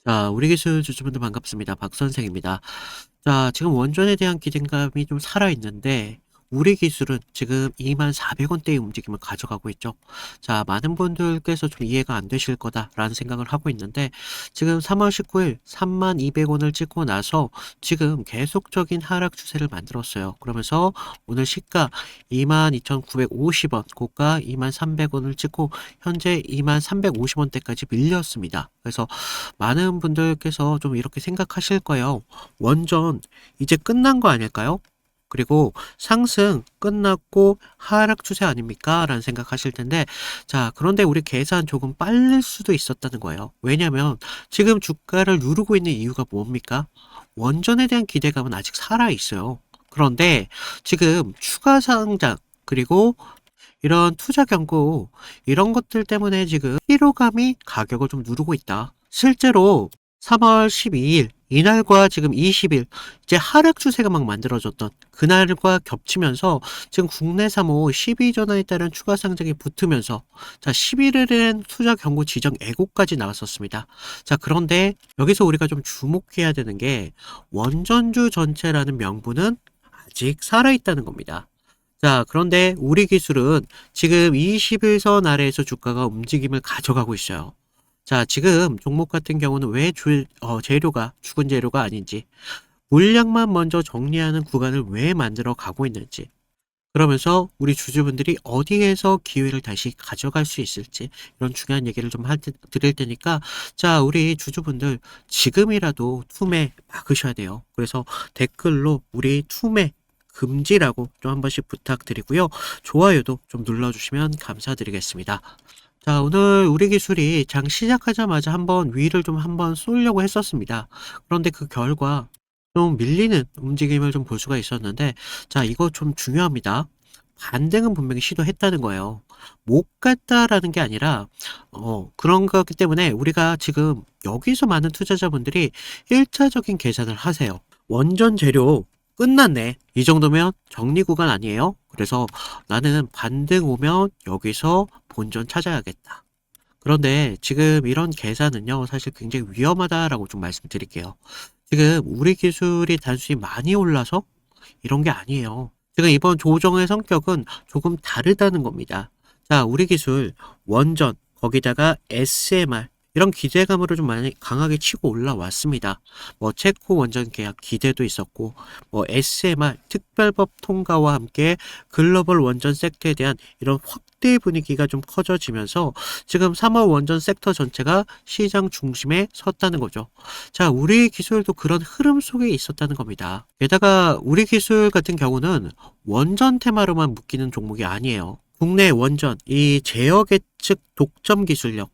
자, 우리 기술 주주분들 반갑습니다. 박 선생입니다. 자, 지금 원전에 대한 기대감이 좀 살아있는데, 우리 기술은 지금 24,000원대의 움직임을 가져가고 있죠. 자, 많은 분들께서 좀 이해가 안 되실 거다라는 생각을 하고 있는데, 지금 3월 19일 32,000원을 찍고 나서 지금 계속적인 하락 추세를 만들었어요. 그러면서 오늘 시가 22,950원, 고가 23,000원을 찍고 현재 23,350원대까지 밀렸습니다. 그래서 많은 분들께서 좀 이렇게 생각하실 거예요. 원전 이제 끝난 거 아닐까요? 그리고 상승 끝났고 하락 추세 아닙니까? 라는 생각하실 텐데, 자, 그런데 우리 계산 조금 빨릴 수도 있었다는 거예요. 왜냐면 지금 주가를 누르고 있는 이유가 뭡니까? 원전에 대한 기대감은 아직 살아 있어요. 그런데 지금 추가 상장 그리고 이런 투자 경고 이런 것들 때문에 지금 피로감이 가격을 좀 누르고 있다. 실제로 3월 12일 이날과 지금 20일 이제 하락 추세가 막 만들어졌던 그날과 겹치면서 지금 국내 3호 12전환에 따른 추가 상장이 붙으면서 자 11일엔 투자 경고 지정 예고까지 나왔었습니다. 자 그런데 여기서 우리가 좀 주목해야 되는 게 원전주 전체라는 명분은 아직 살아있다는 겁니다. 자, 그런데 우리 기술은 지금 21선 아래에서 주가가 움직임을 가져가고 있어요. 자, 지금 종목 같은 경우는 왜 재료가, 죽은 재료가 아닌지, 물량만 먼저 정리하는 구간을 왜 만들어 가고 있는지, 그러면서 우리 주주분들이 어디에서 기회를 다시 가져갈 수 있을지, 이런 중요한 얘기를 좀 드릴 테니까, 자, 우리 주주분들 지금이라도 투매 막으셔야 돼요. 그래서 댓글로 우리 투매 금지라고 좀 한 번씩 부탁드리고요. 좋아요도 좀 눌러주시면 감사드리겠습니다. 자, 오늘 우리 기술이 장 시작하자마자 한번 위를 좀 한번 쏠려고 했었습니다. 그런데 그 결과 좀 밀리는 움직임을 좀 볼 수가 있었는데, 자, 이거 좀 중요합니다. 반등은 분명히 시도했다는 거예요. 못 갔다라는 게 아니라, 그런 거기 때문에 우리가 지금 여기서 많은 투자자분들이 1차적인 계산을 하세요. 원전 재료 끝났네. 이 정도면 정리 구간 아니에요? 그래서 나는 반등 오면 여기서 본전 찾아야겠다. 그런데 지금 이런 계산은요, 사실 굉장히 위험하다라고 좀 말씀드릴게요. 지금 우리 기술이 단순히 많이 올라서 이런 게 아니에요. 지금 이번 조정의 성격은 조금 다르다는 겁니다. 자, 우리 기술, 원전, 거기다가 SMR, 이런 기대감으로 좀 많이 강하게 치고 올라왔습니다. 뭐, 체코 원전 계약 기대도 있었고, 뭐, SMR 특별법 통과와 함께 글로벌 원전 섹터에 대한 이런 확대 분위기가 좀 커져지면서 지금 3월 원전 섹터 전체가 시장 중심에 섰다는 거죠. 자, 우리 기술도 그런 흐름 속에 있었다는 겁니다. 게다가 우리 기술 같은 경우는 원전 테마로만 묶이는 종목이 아니에요. 국내 원전, 이 제어 계측 독점 기술력,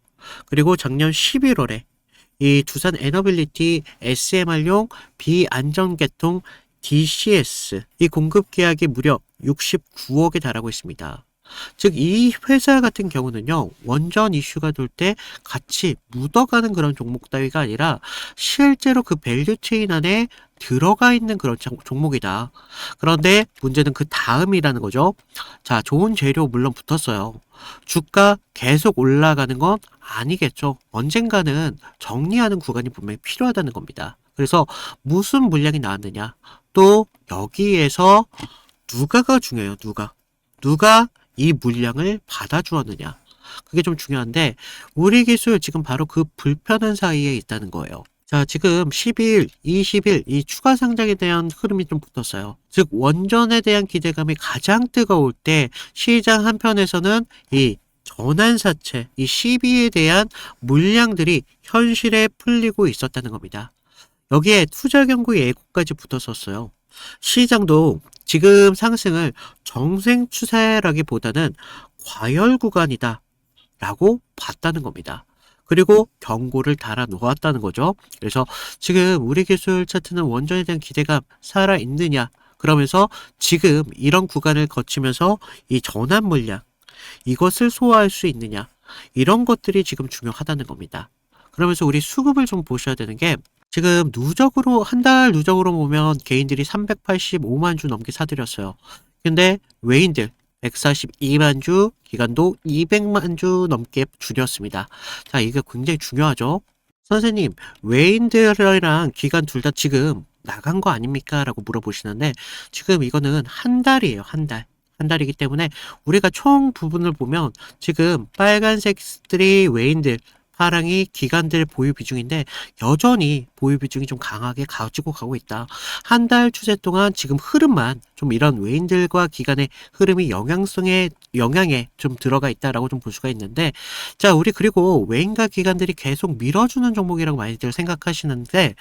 그리고 작년 11월에 이 두산 에너빌리티 SMR용 비안전계통 DCS 이 공급 계약이 무려 69억에 달하고 있습니다. 즉, 이 회사 같은 경우는요, 원전 이슈가 돌 때 같이 묻어가는 그런 종목 따위가 아니라 실제로 그 밸류체인 안에 들어가 있는 그런 종목이다. 그런데 문제는 그 다음이라는 거죠. 자, 좋은 재료 물론 붙었어요. 주가 계속 올라가는 건 아니겠죠. 언젠가는 정리하는 구간이 분명히 필요하다는 겁니다. 그래서 무슨 물량이 나왔느냐. 또 여기에서 누가가 중요해요. 누가 이 물량을 받아주었느냐. 그게 좀 중요한데 우리 기술 지금 바로 그 불편한 사이에 있다는 거예요. 자, 지금 12일, 20일 이 추가 상장에 대한 흐름이 좀 붙었어요. 즉 원전에 대한 기대감이 가장 뜨거울 때 시장 한편에서는 이 전환사채, 이 시비에 대한 물량들이 현실에 풀리고 있었다는 겁니다. 여기에 투자 경고 예고까지 붙었었어요. 시장도 지금 상승을 정생 추세라기보다는 과열 구간이다 라고 봤다는 겁니다. 그리고 경고를 달아 놓았다는 거죠. 그래서 지금 우리 기술 차트는 원전에 대한 기대감 살아있느냐, 그러면서 지금 이런 구간을 거치면서 이 전환 물량 이것을 소화할 수 있느냐, 이런 것들이 지금 중요하다는 겁니다. 그러면서 우리 수급을 좀 보셔야 되는 게 지금 누적으로 한 달 누적으로 보면 개인들이 385만 주 넘게 사들였어요. 근데 외인들 142만 주, 기관도 200만 주 넘게 줄였습니다. 자, 이게 굉장히 중요하죠. 선생님, 외인들이랑 기간 둘 다 지금 나간 거 아닙니까? 라고 물어보시는데, 지금 이거는 한 달이에요, 한 달. 한 달이기 때문에 우리가 총 부분을 보면 지금 빨간색들이 외인들, 파랑이 기관들 보유 비중인데 여전히 보유 비중이 좀 강하게 가지고 가고 있다. 한 달 추세 동안 지금 흐름만 좀 이런 외인들과 기관의 흐름이 영향에 좀 들어가 있다라고 좀 볼 수가 있는데, 자, 우리 그리고 외인과 기관들이 계속 밀어주는 종목이라고 많이들 생각하시는데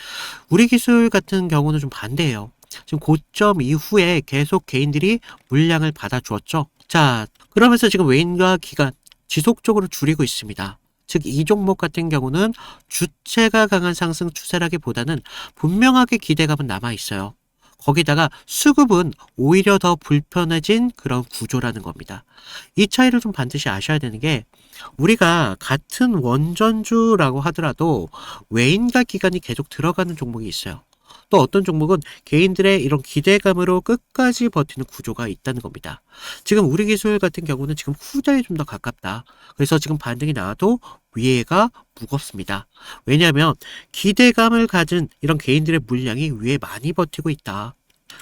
우리 기술 같은 경우는 좀 반대예요. 지금 고점 이후에 계속 개인들이 물량을 받아주었죠. 자, 그러면서 지금 외인과 기관 지속적으로 줄이고 있습니다. 즉, 이 종목 같은 경우는 주체가 강한 상승 추세라기보다는 분명하게 기대감은 남아있어요. 거기다가 수급은 오히려 더 불편해진 그런 구조라는 겁니다. 이 차이를 좀 반드시 아셔야 되는 게, 우리가 같은 원전주라고 하더라도 외인과 기관이 계속 들어가는 종목이 있어요. 또 어떤 종목은 개인들의 이런 기대감으로 끝까지 버티는 구조가 있다는 겁니다. 지금 우리 기술 같은 경우는 지금 후자에 좀 더 가깝다. 그래서 지금 반등이 나와도 위에가 무겁습니다. 왜냐하면 기대감을 가진 이런 개인들의 물량이 위에 많이 버티고 있다.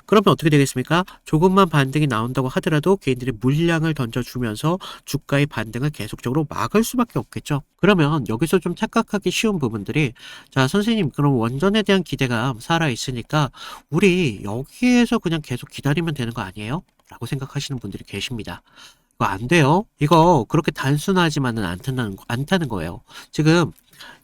그러면 어떻게 되겠습니까? 조금만 반등이 나온다고 하더라도 개인들이 물량을 던져주면서 주가의 반등을 계속적으로 막을 수밖에 없겠죠. 그러면 여기서 좀 착각하기 쉬운 부분들이, 자, 선생님, 그럼 원전에 대한 기대감 살아있으니까 우리 여기에서 그냥 계속 기다리면 되는 거 아니에요? 라고 생각하시는 분들이 계십니다. 이거 안 돼요. 이거 그렇게 단순하지만은 않다는 거예요. 지금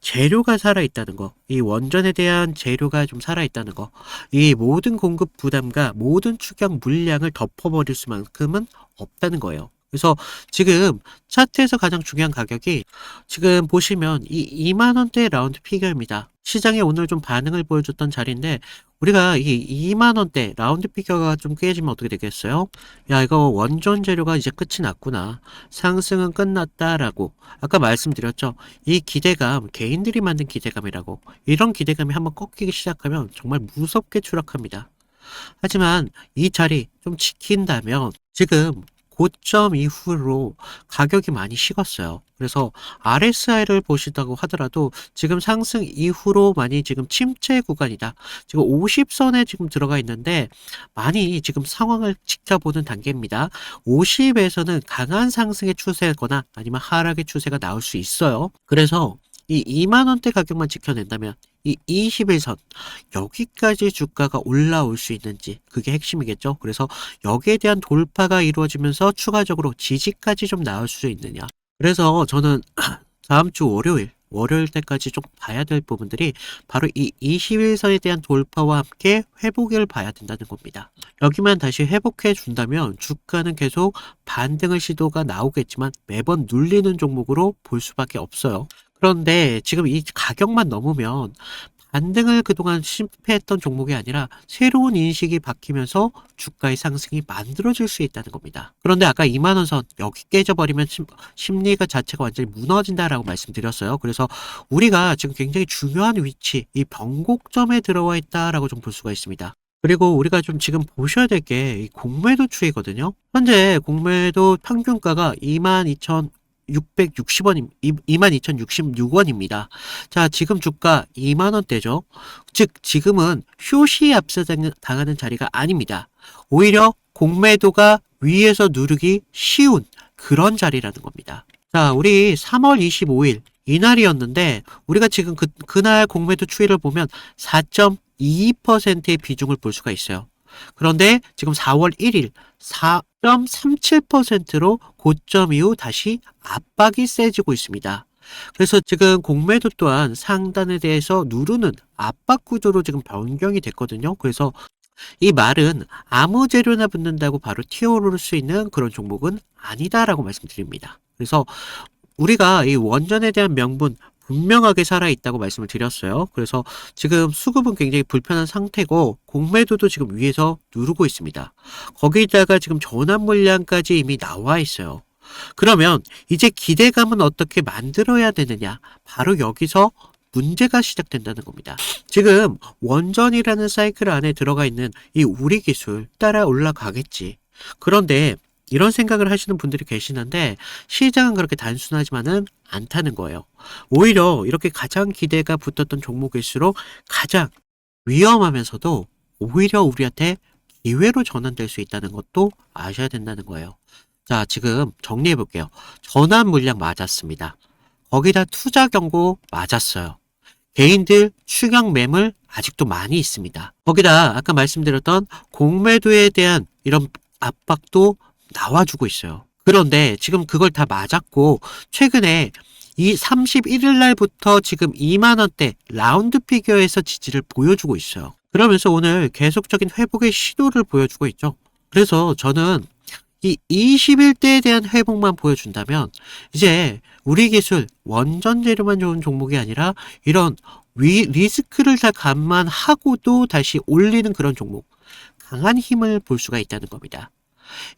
재료가 살아있다는 거, 이 원전에 대한 재료가 좀 살아있다는 거, 이 모든 공급 부담과 모든 추경 물량을 덮어버릴 수만큼은 없다는 거예요. 그래서 지금 차트에서 가장 중요한 가격이 지금 보시면 이 2만 원대 라운드 피겨입니다. 시장에 오늘 좀 반응을 보여줬던 자리인데, 우리가 이 2만 원대 라운드 피겨가 좀 깨지면 어떻게 되겠어요? 야, 이거 원전 재료가 이제 끝이 났구나. 상승은 끝났다라고 아까 말씀드렸죠. 이 기대감, 개인들이 만든 기대감이라고. 이런 기대감이 한번 꺾이기 시작하면 정말 무섭게 추락합니다. 하지만 이 자리 좀 지킨다면 지금 고점 이후로 가격이 많이 식었어요. 그래서 RSI를 보시다고 하더라도 지금 상승 이후로 많이 지금 침체 구간이다. 지금 50선에 지금 들어가 있는데 많이 지금 상황을 지켜보는 단계입니다. 50에서는 강한 상승의 추세거나 아니면 하락의 추세가 나올 수 있어요. 그래서 이 2만 원대 가격만 지켜낸다면 이 21선 여기까지 주가가 올라올 수 있는지, 그게 핵심이겠죠. 그래서 여기에 대한 돌파가 이루어지면서 추가적으로 지지까지 좀 나올 수 있느냐. 그래서 저는 다음 주 월요일 때까지 좀 봐야 될 부분들이 바로 이 21선에 대한 돌파와 함께 회복을 봐야 된다는 겁니다. 여기만 다시 회복해 준다면 주가는 계속 반등의 시도가 나오겠지만 매번 눌리는 종목으로 볼 수밖에 없어요. 그런데 지금 이 가격만 넘으면 반등을 그동안 실패했던 종목이 아니라 새로운 인식이 바뀌면서 주가의 상승이 만들어질 수 있다는 겁니다. 그런데 아까 2만 원 선 여기 깨져버리면 심리가 자체가 완전히 무너진다라고 말씀드렸어요. 그래서 우리가 지금 굉장히 중요한 위치, 이 변곡점에 들어와 있다라고 좀 볼 수가 있습니다. 그리고 우리가 좀 지금 보셔야 될 게 공매도 추이거든요. 현재 공매도 평균가가 22,660원, 22,066원입니다. 자, 지금 주가 2만원대죠. 즉, 지금은 숏이 앞서당하는 자리가 아닙니다. 오히려 공매도가 위에서 누르기 쉬운 그런 자리라는 겁니다. 자, 우리 3월 25일 이날이었는데, 우리가 지금 그날 공매도 추이를 보면 4.22%의 비중을 볼 수가 있어요. 그런데 지금 4월 1일 4.37%로 고점 이후 다시 압박이 세지고 있습니다. 그래서 지금 공매도 또한 상단에 대해서 누르는 압박 구조로 지금 변경이 됐거든요. 그래서 이 말은 아무 재료나 붙는다고 바로 튀어오를 수 있는 그런 종목은 아니다라고 말씀드립니다. 그래서 우리가 이 원전에 대한 명분 분명하게 살아있다고 말씀을 드렸어요. 그래서 지금 수급은 굉장히 불편한 상태고 공매도도 지금 위에서 누르고 있습니다. 거기다가 지금 전환 물량까지 이미 나와 있어요. 그러면 이제 기대감은 어떻게 만들어야 되느냐? 바로 여기서 문제가 시작된다는 겁니다. 지금 원전이라는 사이클 안에 들어가 있는 이 우리 기술 따라 올라가겠지. 그런데 이런 생각을 하시는 분들이 계시는데 시장은 그렇게 단순하지만은 않다는 거예요. 오히려 이렇게 가장 기대가 붙었던 종목일수록 가장 위험하면서도 오히려 우리한테 기회로 전환될 수 있다는 것도 아셔야 된다는 거예요. 자, 지금 정리해 볼게요. 전환 물량 맞았습니다. 거기다 투자 경고 맞았어요. 개인들 추격 매물 아직도 많이 있습니다. 거기다 아까 말씀드렸던 공매도에 대한 이런 압박도 나와주고 있어요. 그런데 지금 그걸 다 맞았고 최근에 이 31일 날부터 지금 2만 원대 라운드 피겨에서 지지를 보여주고 있어요. 그러면서 오늘 계속적인 회복의 시도를 보여주고 있죠. 그래서 저는 이 21대에 대한 회복만 보여준다면 이제 우리 기술 원전 재료만 좋은 종목이 아니라 이런 리스크를 다 감안하고도 다시 올리는 그런 종목, 강한 힘을 볼 수가 있다는 겁니다.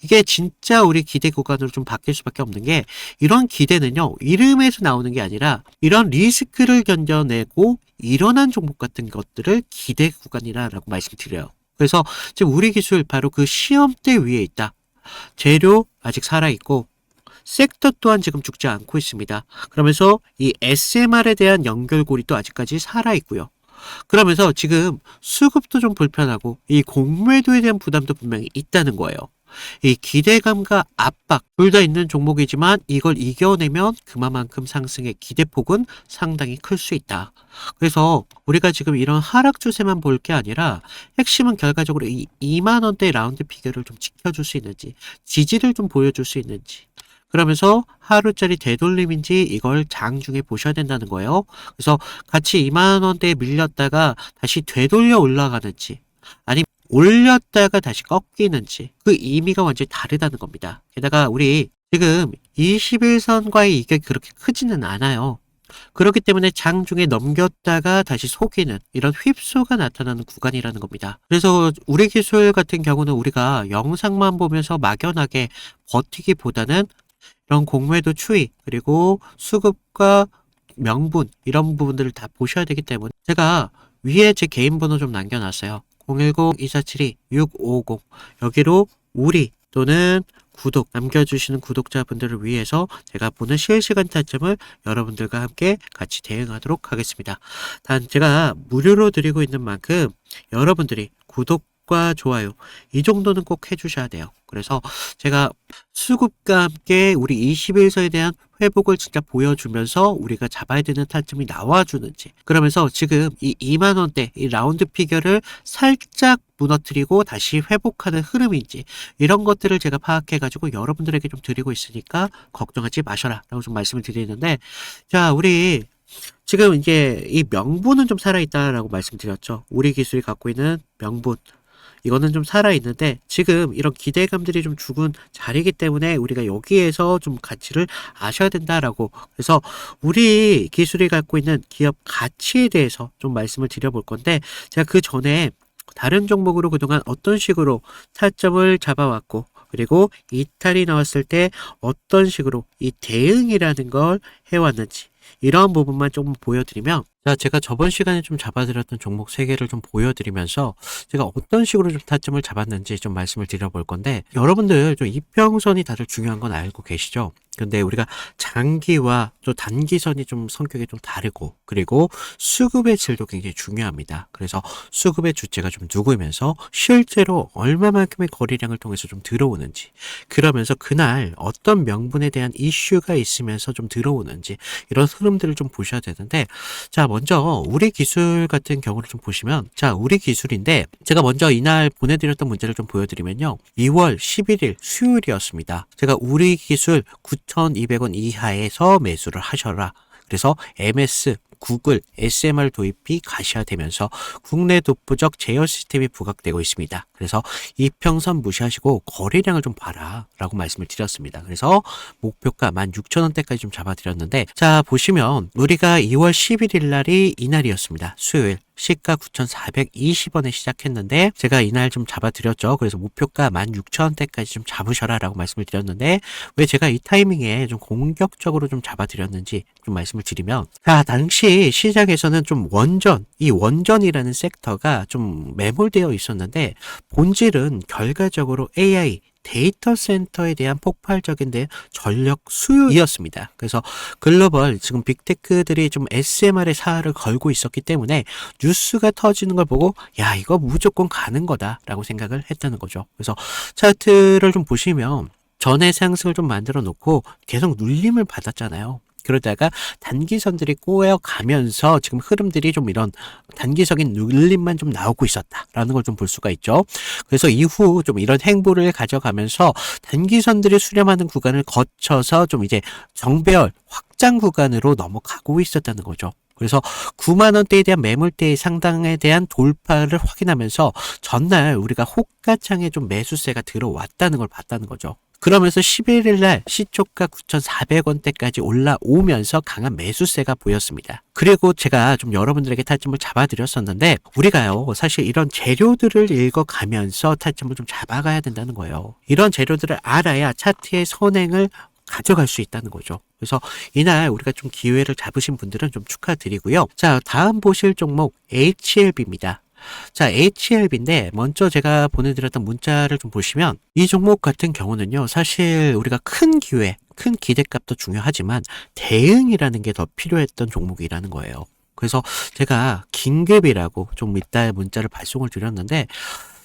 이게 진짜 우리 기대 구간으로 좀 바뀔 수밖에 없는 게 이런 기대는요, 이름에서 나오는 게 아니라 이런 리스크를 견뎌내고 일어난 종목 같은 것들을 기대 구간이라고 말씀드려요. 그래서 지금 우리 기술 바로 그 시험대 위에 있다. 재료 아직 살아있고 섹터 또한 지금 죽지 않고 있습니다. 그러면서 이 SMR에 대한 연결고리도 아직까지 살아있고요. 그러면서 지금 수급도 좀 불편하고 이 공매도에 대한 부담도 분명히 있다는 거예요. 이 기대감과 압박 둘 다 있는 종목이지만 이걸 이겨내면 그만큼 상승의 기대폭은 상당히 클 수 있다. 그래서 우리가 지금 이런 하락 추세만 볼 게 아니라 핵심은 결과적으로 이 2만 원대 라운드 피겨를 좀 지켜줄 수 있는지 지지를 좀 보여줄 수 있는지 그러면서 하루짜리 되돌림인지 이걸 장중에 보셔야 된다는 거예요. 그래서 같이 2만 원대에 밀렸다가 다시 되돌려 올라가는지 아니면 올렸다가 다시 꺾이는지 그 의미가 완전히 다르다는 겁니다. 게다가 우리 지금 21선과의 이격이 그렇게 크지는 않아요. 그렇기 때문에 장중에 넘겼다가 다시 속이는 이런 휩소가 나타나는 구간이라는 겁니다. 그래서 우리 기술 같은 경우는 우리가 영상만 보면서 막연하게 버티기보다는 이런 공매도 추이 그리고 수급과 명분 이런 부분들을 다 보셔야 되기 때문에 제가 위에 제 개인 번호 좀 남겨놨어요. 010-2472-6550 여기로 우리 또는 구독 남겨주시는 구독자분들을 위해서 제가 보는 실시간 타점을 여러분들과 함께 같이 대응하도록 하겠습니다. 단 제가 무료로 드리고 있는 만큼 여러분들이 구독과 좋아요 이 정도는 꼭 해주셔야 돼요. 그래서 제가 수급과 함께 우리 21서에 대한 회복을 진짜 보여주면서 우리가 잡아야 되는 타점이 나와주는지 그러면서 지금 이 2만원대 이 라운드 피겨를 살짝 무너뜨리고 다시 회복하는 흐름인지 이런 것들을 제가 파악해가지고 여러분들에게 좀 드리고 있으니까 걱정하지 마셔라 라고 좀 말씀을 드리는데 자 우리 지금 이제 이 명분은 좀 살아있다라고 말씀드렸죠. 우리 기술이 갖고 있는 명분 이거는 좀 살아있는데 지금 이런 기대감들이 좀 죽은 자리이기 때문에 우리가 여기에서 좀 가치를 아셔야 된다라고 그래서 우리 기술이 갖고 있는 기업 가치에 대해서 좀 말씀을 드려볼 건데 제가 그 전에 다른 종목으로 그동안 어떤 식으로 타점을 잡아왔고 그리고 이탈이 나왔을 때 어떤 식으로 이 대응이라는 걸 해왔는지 이런 부분만 조금 보여드리면 자, 제가 저번 시간에 좀 잡아드렸던 종목 3개를 좀 보여드리면서 제가 어떤 식으로 좀 타점을 잡았는지 좀 말씀을 드려볼 건데 여러분들 좀 이평선이 다들 중요한 건 알고 계시죠? 근데 우리가 장기와 또 단기선이 좀 성격이 좀 다르고 그리고 수급의 질도 굉장히 중요합니다. 그래서 수급의 주체가 좀 누구면서 실제로 얼마만큼의 거래량을 통해서 좀 들어오는지 그러면서 그날 어떤 명분에 대한 이슈가 있으면서 좀 들어오는지 이런 흐름들을 좀 보셔야 되는데 자 먼저 우리 기술 같은 경우를 좀 보시면 자 우리 기술인데 제가 먼저 이날 보내드렸던 문제를 좀 보여드리면요 2월 11일 수요일이었습니다. 제가 우리 기술 9,200원 이하에서 매수를 하셔라. 그래서 MS, 구글, SMR 도입이 가시화되면서 국내 독보적 제어 시스템이 부각되고 있습니다. 그래서 이평선 무시하시고 거래량을 좀 봐라 라고 말씀을 드렸습니다. 그래서 목표가 16,000원대까지 좀 잡아드렸는데 자 보시면 우리가 2월 11일 날이 이날이었습니다. 수요일. 시가 9,420원에 시작했는데 제가 이날 좀 잡아드렸죠. 그래서 목표가 16,000원대까지 좀 잡으셔라 라고 말씀을 드렸는데 왜 제가 이 타이밍에 좀 공격적으로 좀 잡아드렸는지 좀 말씀을 드리면 자 당시 시장에서는 좀 이 원전이라는 섹터가 좀 매몰되어 있었는데 본질은 결과적으로 AI 데이터 센터에 대한 폭발적인 전력 수요이었습니다. 그래서 글로벌 지금 빅테크들이 좀 SMR의 사활을 걸고 있었기 때문에 뉴스가 터지는 걸 보고 야 이거 무조건 가는 거다라고 생각을 했다는 거죠. 그래서 차트를 좀 보시면 전의 상승을 좀 만들어 놓고 계속 눌림을 받았잖아요. 그러다가 단기선들이 꼬여가면서 지금 흐름들이 좀 이런 단기적인 눌림만 좀 나오고 있었다라는 걸 좀 볼 수가 있죠. 그래서 이후 좀 이런 행보를 가져가면서 단기선들이 수렴하는 구간을 거쳐서 좀 이제 정배열 확장 구간으로 넘어가고 있었다는 거죠. 그래서 9만 원대에 대한 매물대의 상당에 대한 돌파를 확인하면서 전날 우리가 호가창에 좀 매수세가 들어왔다는 걸 봤다는 거죠. 그러면서 11일 날 시초가 9,400원대까지 올라오면서 강한 매수세가 보였습니다. 그리고 제가 좀 여러분들에게 타점을 잡아드렸었는데 우리가요 사실 이런 재료들을 읽어가면서 타점을 좀 잡아가야 된다는 거예요. 이런 재료들을 알아야 차트의 선행을 가져갈 수 있다는 거죠. 그래서 이날 우리가 좀 기회를 잡으신 분들은 좀 축하드리고요. 자, 다음 보실 종목 HLB입니다. 자, HLB인데 먼저 제가 보내드렸던 문자를 좀 보시면 이 종목 같은 경우는요 사실 우리가 큰 기회, 큰 기대값도 중요하지만 대응이라는 게 더 필요했던 종목이라는 거예요. 그래서 제가 긴급이라고 좀 이따 문자를 발송을 드렸는데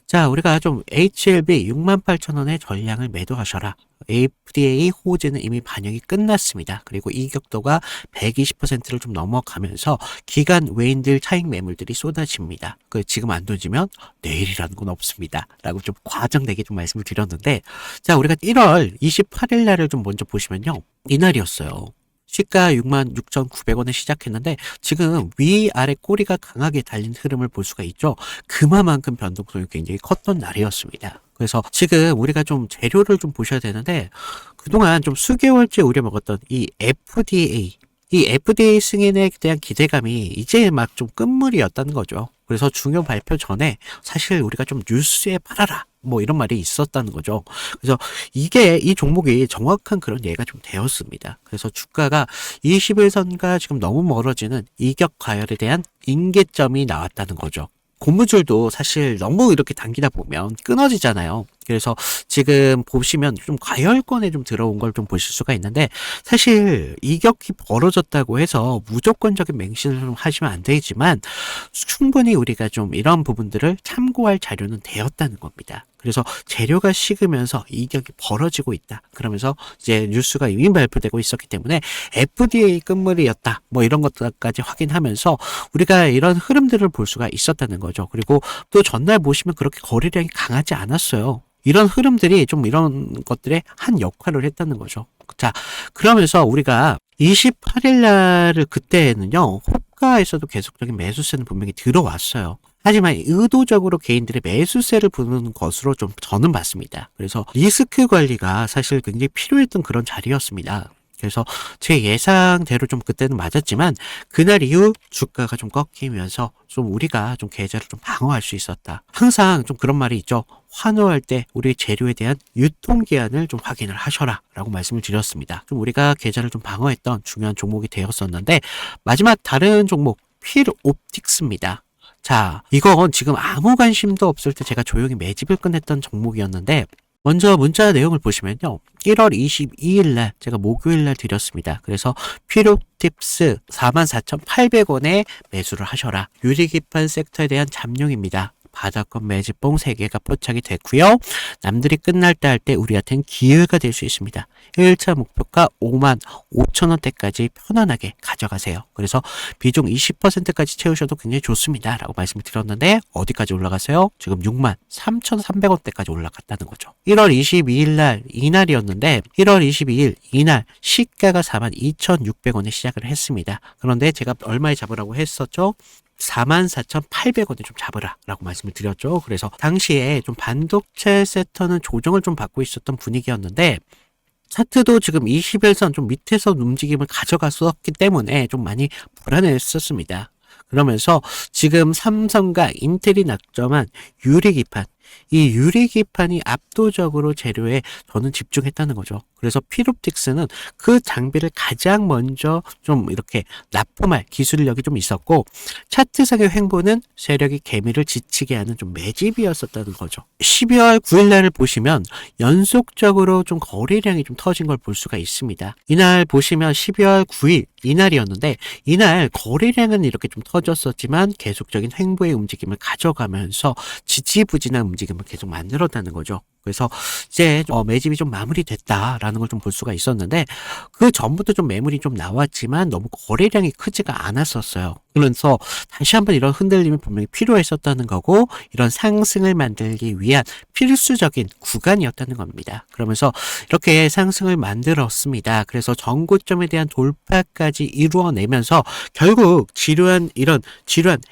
자, 우리가 좀 HLB 68,000원의 전량을 매도하셔라. FDA 호재는 이미 반영이 끝났습니다. 그리고 이격도가 120%를 좀 넘어가면서 기간 외인들 차익 매물들이 쏟아집니다. 지금 안 던지면 내일이라는 건 없습니다. 라고 좀 과장되게 좀 말씀을 드렸는데 자, 우리가 1월 28일 날을 좀 먼저 보시면요. 이날이었어요. 시가 66,900원에 시작했는데 지금 위아래 꼬리가 강하게 달린 흐름을 볼 수가 있죠. 그만큼 변동성이 굉장히 컸던 날이었습니다. 그래서 지금 우리가 좀 재료를 좀 보셔야 되는데 그동안 좀 수개월째 우려먹었던 이 FDA 승인에 대한 기대감이 이제 막 좀 끝물이었다는 거죠. 그래서 중요 발표 전에 사실 우리가 좀 뉴스에 팔아라 뭐 이런 말이 있었다는 거죠. 그래서 이 종목이 정확한 그런 예가 좀 되었습니다. 그래서 주가가 21선과 지금 너무 멀어지는 이격 과열에 대한 인계점이 나왔다는 거죠. 고무줄도 사실 너무 이렇게 당기다 보면 끊어지잖아요. 그래서 지금 보시면 좀 과열권에 좀 들어온 걸 좀 보실 수가 있는데 사실 이격이 벌어졌다고 해서 무조건적인 맹신을 좀 하시면 안 되지만 충분히 우리가 좀 이런 부분들을 참고할 자료는 되었다는 겁니다. 그래서 재료가 식으면서 이격이 벌어지고 있다. 그러면서 이제 뉴스가 이미 발표되고 있었기 때문에 FDA 끝물이었다. 뭐 이런 것까지 확인하면서 우리가 이런 흐름들을 볼 수가 있었다는 거죠. 그리고 또 전날 보시면 그렇게 거래량이 강하지 않았어요. 이런 흐름들이 좀 이런 것들의 한 역할을 했다는 거죠. 자, 그러면서 우리가 28일 날을 그때는요, 호가에서도 계속적인 매수세는 분명히 들어왔어요. 하지만 의도적으로 개인들의 매수세를 부르는 것으로 좀 저는 봤습니다. 그래서 리스크 관리가 사실 굉장히 필요했던 그런 자리였습니다. 그래서 제 예상대로 좀 그때는 맞았지만 그날 이후 주가가 좀 꺾이면서 좀 우리가 좀 계좌를 좀 방어할 수 있었다. 항상 좀 그런 말이 있죠. 환호할 때 우리 재료에 대한 유통기한을 좀 확인을 하셔라 라고 말씀을 드렸습니다. 좀 우리가 계좌를 좀 방어했던 중요한 종목이 되었었는데 마지막 다른 종목 필옵틱스입니다. 자, 이건 지금 아무 관심도 없을 때 제가 조용히 매집을 끝냈던 종목이었는데 먼저 문자 내용을 보시면요. 1월 22일 날 제가 목요일 날 드렸습니다. 그래서 필옵틱스 44,800원에 매수를 하셔라. 유리기판 섹터에 대한 잠룡입니다. 바닥권 매집봉 3개가 포착이 됐고요. 남들이 끝날 때 할 때 우리한테는 기회가 될 수 있습니다. 1차 목표가 55,000원대까지 편안하게 가져가세요. 그래서 비중 20%까지 채우셔도 굉장히 좋습니다. 라고 말씀을 드렸는데 어디까지 올라갔어요? 지금 63,300원대까지 올라갔다는 거죠. 1월 22일 날 이날이었는데 1월 22일 이날 시가가 42,600원에 시작을 했습니다. 그런데 제가 얼마에 잡으라고 했었죠? 44,800원에 좀 잡으라 라고 말씀을 드렸죠. 그래서 당시에 좀 반도체 섹터는 조정을 좀 받고 있었던 분위기였는데 차트도 지금 21선 좀 밑에서 움직임을 가져갔었기 때문에 좀 많이 불안했었습니다. 그러면서 지금 삼성과 인텔이 낙점한 유리기판 이 유리기판이 압도적으로 재료에 저는 집중했다는 거죠. 그래서 필옵틱스는 그 장비를 가장 먼저 좀 이렇게 납품할 기술력이 좀 있었고, 차트상의 횡보는 세력이 개미를 지치게 하는 좀 매집이었었다는 거죠. 12월 9일 날을 보시면 연속적으로 좀 거래량이 좀 터진 걸 볼 수가 있습니다. 이날 보시면 12월 9일 이날이었는데, 이날 거래량은 이렇게 좀 터졌었지만 계속적인 횡보의 움직임을 가져가면서 지지부진한 움직임을 계속 만들었다는 거죠. 그래서 이제 매집이 좀 마무리됐다라는 걸 좀 볼 수가 있었는데, 그 전부터 좀 매물이 좀 나왔지만 너무 거래량이 크지가 않았었어요. 그래서 다시 한번 이런 흔들림이 분명히 필요했었다는 거고, 이런 상승을 만들기 위한 필수적인 구간이었다는 겁니다. 그러면서 이렇게 상승을 만들었습니다. 그래서 전고점에 대한 돌파까지 이루어내면서 결국 지루한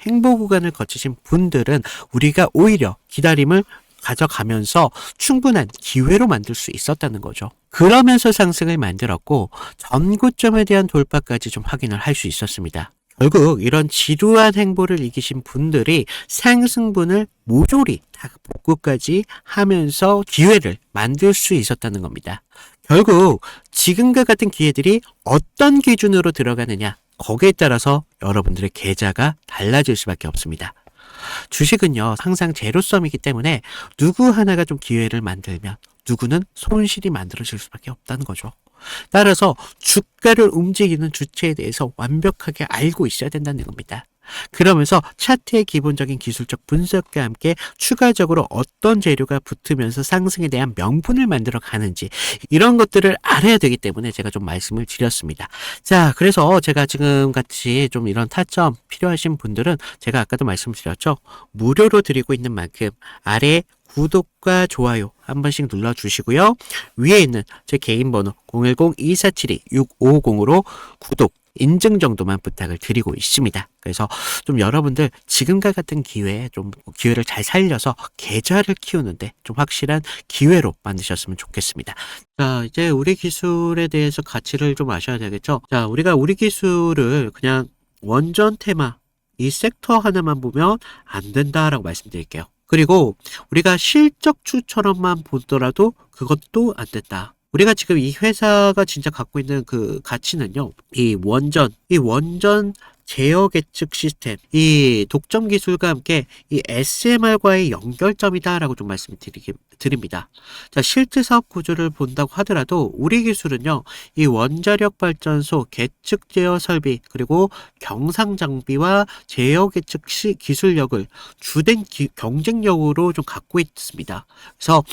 행보 구간을 거치신 분들은 우리가 오히려 기다림을 가져가면서 충분한 기회로 만들 수 있었다는 거죠. 그러면서 상승을 만들었고, 전고점에 대한 돌파까지 좀 확인을 할 수 있었습니다. 결국 이런 지루한 행보를 이기신 분들이 상승분을 모조리 다 복구까지 하면서 기회를 만들 수 있었다는 겁니다. 결국 지금과 같은 기회들이 어떤 기준으로 들어가느냐, 거기에 따라서 여러분들의 계좌가 달라질 수밖에 없습니다. 주식은요, 항상 제로섬이기 때문에 누구 하나가 좀 기회를 만들면 누구는 손실이 만들어질 수밖에 없다는 거죠. 따라서 주가를 움직이는 주체에 대해서 완벽하게 알고 있어야 된다는 겁니다. 그러면서 차트의 기본적인 기술적 분석과 함께 추가적으로 어떤 재료가 붙으면서 상승에 대한 명분을 만들어 가는지, 이런 것들을 알아야 되기 때문에 제가 좀 말씀을 드렸습니다. 자, 그래서 제가 지금 같이 좀 이런 타점 필요하신 분들은 제가 아까도 말씀드렸죠. 무료로 드리고 있는 만큼 아래 구독과 좋아요 한 번씩 눌러주시고요. 위에 있는 제 개인 번호 010-2472-6550으로 구독, 인증 정도만 부탁을 드리고 있습니다. 그래서 좀 여러분들 지금과 같은 기회에 좀 기회를 잘 살려서 계좌를 키우는데 좀 확실한 기회로 만드셨으면 좋겠습니다. 자, 이제 우리 기술에 대해서 가치를 좀 아셔야 되겠죠. 자, 우리가 우리 기술을 그냥 원전 테마 이 섹터 하나만 보면 안 된다라고 말씀드릴게요. 그리고 우리가 실적추처럼만 보더라도 그것도 안 된다. 우리가 지금 이 회사가 진짜 갖고 있는 그 가치는요, 이 원전 제어 계측 시스템, 이 독점 기술과 함께 이 SMR과의 연결점이다라고 좀 드립니다. 자, 실제 사업 구조를 본다고 하더라도 우리 기술은요, 이 원자력 발전소 계측 제어 설비, 그리고 경상 장비와 제어 계측 기술력을 주된 경쟁력으로 좀 갖고 있습니다. 그래서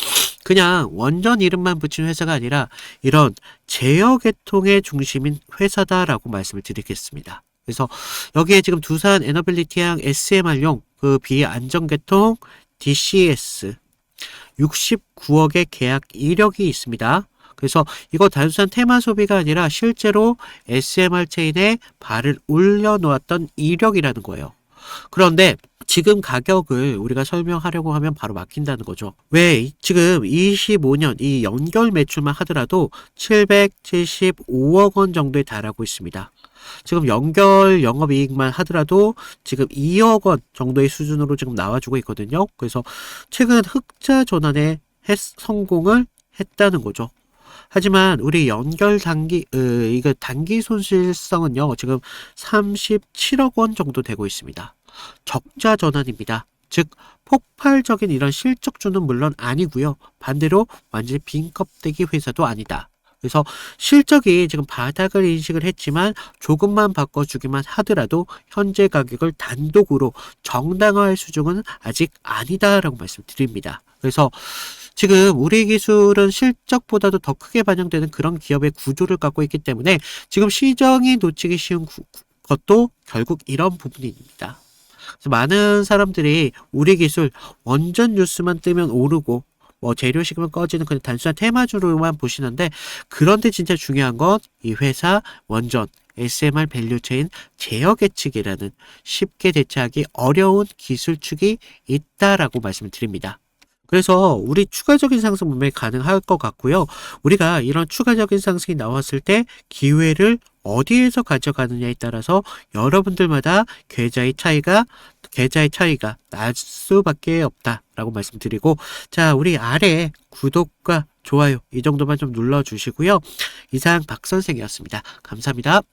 그냥 원전 이름만 붙인 회사가 아니라 이런 제어 계통의 중심인 회사다라고 말씀을 드리겠습니다. 그래서 여기에 지금 두산 에너빌리티항 SMR용 그 비안전계통 DCS 69억의 계약 이력이 있습니다. 그래서 이거 단순한 테마 소비가 아니라 실제로 SMR 체인에 발을 올려놓았던 이력이라는 거예요. 그런데 지금 가격을 우리가 설명하려고 하면 바로 막힌다는 거죠. 왜? 지금 25년 이 연결 매출만 하더라도 775억 원 정도에 달하고 있습니다. 지금 연결 영업이익만 하더라도 지금 2억 원 정도의 수준으로 지금 나와주고 있거든요. 그래서 최근 흑자 전환에 성공을 했다는 거죠. 하지만 우리 연결 이거 단기 손실성은요, 지금 37억 원 정도 되고 있습니다. 적자 전환입니다. 즉 폭발적인 이런 실적주는 물론 아니고요. 반대로 완전히 빈 껍데기 회사도 아니다. 그래서 실적이 지금 바닥을 인식을 했지만 조금만 바꿔주기만 하더라도 현재 가격을 단독으로 정당화할 수준은 아직 아니다라고 말씀드립니다. 그래서 지금 우리 기술은 실적보다도 더 크게 반영되는 그런 기업의 구조를 갖고 있기 때문에 지금 시정이 놓치기 쉬운 것도 결국 이런 부분입니다. 그래서 많은 사람들이 우리 기술 원전 뉴스만 뜨면 오르고 재료식으면 꺼지는 그냥 단순한 테마주로만 보시는데, 그런데 진짜 중요한 건 이 회사 원전 SMR 밸류체인 제어 계측이라는 쉽게 대체하기 어려운 기술축이 있다라고 말씀을 드립니다. 그래서 우리 추가적인 상승 분명히 가능할 것 같고요. 우리가 이런 추가적인 상승이 나왔을 때 기회를 어디에서 가져가느냐에 따라서 여러분들마다 계좌의 차이가 날 수밖에 없다라고 말씀드리고, 자, 우리 아래 구독과 좋아요 이 정도만 좀 눌러주시고요. 이상 박 선생이었습니다. 감사합니다.